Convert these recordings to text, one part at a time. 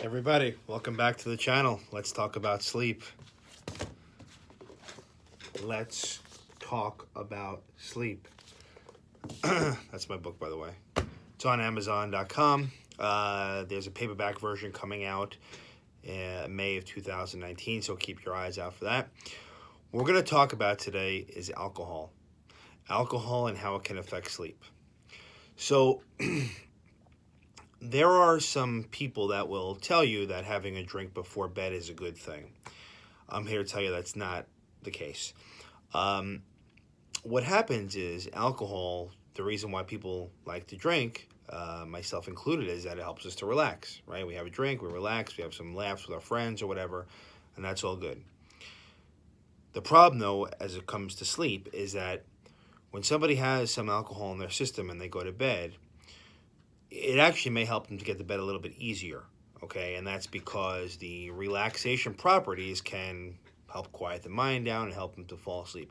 Everybody, welcome back to the channel. Let's talk about sleep. Let's talk about sleep. That's my book, by the way. It's on Amazon.com. There's a paperback version coming out in May of 2019, so keep your eyes out for that. What we're going to talk about today is alcohol. Alcohol and how it can affect sleep. So, there are some people that will tell you that having a drink before bed is a good thing. I'm here to tell you that's not the case. What happens is alcohol, the reason why people like to drink, myself included, is that it helps us to relax, right? We have a drink, we relax, we have some laughs with our friends or whatever, and that's all good. The problem, though, as it comes to sleep, is that when somebody has some alcohol in their system and they go to bed, it actually may help them to get to bed a little bit easier, okay? And that's because the relaxation properties can help quiet the mind down and help them to fall asleep.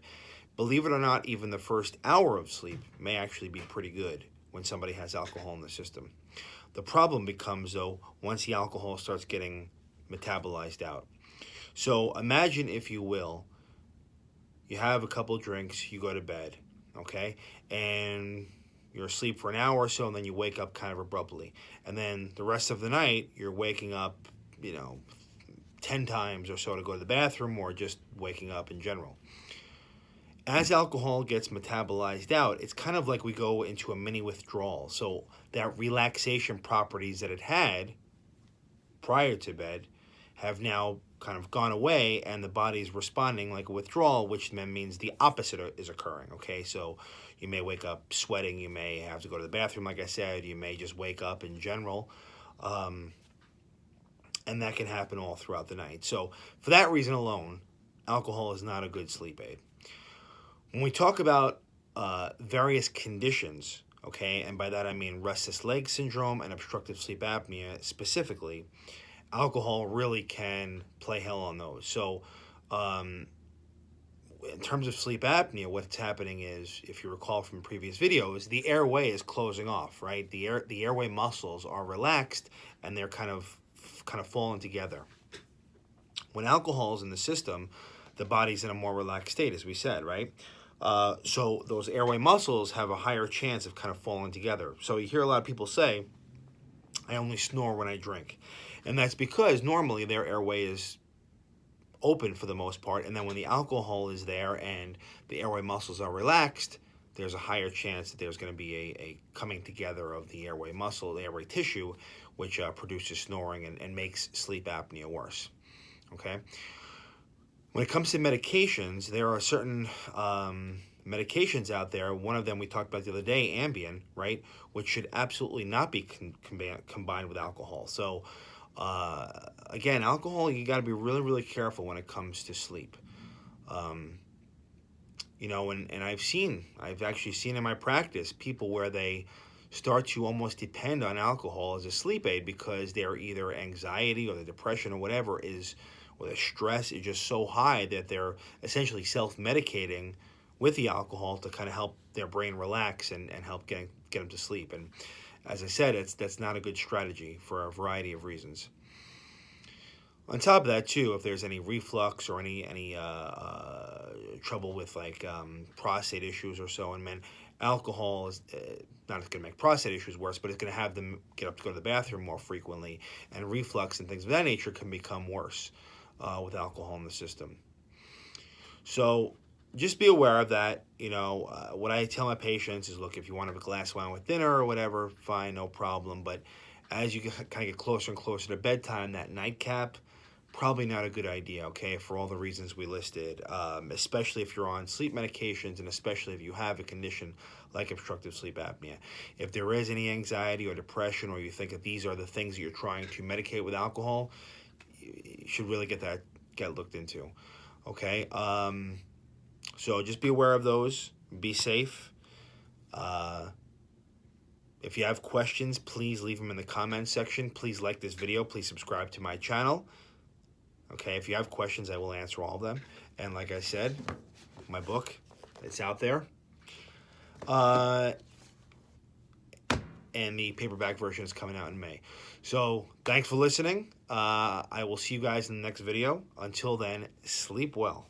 Believe it or not, even the first hour of sleep may actually be pretty good when somebody has alcohol in the system. The problem becomes, though, once the alcohol starts getting metabolized out. So imagine, if you will, you have a couple drinks, you go to bed, okay? And you're asleep for an hour or so, and then you wake up kind of abruptly. And then the rest of the night, you're waking up, 10 times or so to go to the bathroom, or just waking up in general. As alcohol gets metabolized out, it's kind of like we go into a mini withdrawal. So that relaxation properties that it had prior to bed have now kind of gone away, and the body's responding like a withdrawal, which then means the opposite is occurring, okay? So you may wake up sweating, you may have to go to the bathroom, like I said, you may just wake up in general, and that can happen all throughout the night. So for that reason alone, alcohol is not a good sleep aid. When we talk about various conditions, okay, and by that I mean restless leg syndrome and obstructive sleep apnea specifically, alcohol really can play hell on those. So in terms of sleep apnea, what's happening is, if you recall from previous videos, the airway is closing off, right? The airway muscles are relaxed, and they're kind of falling together. When alcohol is in the system, the body's in a more relaxed state, as we said, right? So those airway muscles have a higher chance of kind of falling together. So you hear a lot of people say, I only snore when I drink. And that's because normally their airway is open for the most part, and then when the alcohol is there and the airway muscles are relaxed, there's a higher chance that there's going to be a coming together of the airway muscle, the airway tissue, which produces snoring and makes sleep apnea worse, okay? When it comes to medications, there are certain medications out there. One of them we talked about the other day, Ambien, right, which should absolutely not be combined with alcohol. So again, alcohol, you got to be really, really careful when it comes to sleep. And I've actually seen in my practice people where they start to almost depend on alcohol as a sleep aid because their either anxiety or the depression or whatever is, or the stress is just so high that they're essentially self-medicating with the alcohol to kind of help their brain relax and help get them to sleep. And as I said, that's not a good strategy for a variety of reasons. On top of that, too, if there's any reflux or any trouble with prostate issues or so in men, alcohol is not going to make prostate issues worse, but it's going to have them get up to go to the bathroom more frequently, and reflux and things of that nature can become worse with alcohol in the system. So just be aware of that. What I tell my patients is, look, if you want to have a glass of wine with dinner or whatever, fine, no problem. But as you kind of get closer and closer to bedtime, that nightcap, probably not a good idea, okay, for all the reasons we listed, especially if you're on sleep medications, and especially if you have a condition like obstructive sleep apnea. If there is any anxiety or depression, or you think that these are the things that you're trying to medicate with alcohol, you should really get looked into, okay? So just be aware of those. Be safe. If you have questions, please leave them in the comments section. Please like this video. Please subscribe to my channel. Okay, if you have questions, I will answer all of them. And like I said, my book, it's out there. and the paperback version is coming out in May. So thanks for listening. I will see you guys in the next video. Until then, sleep well.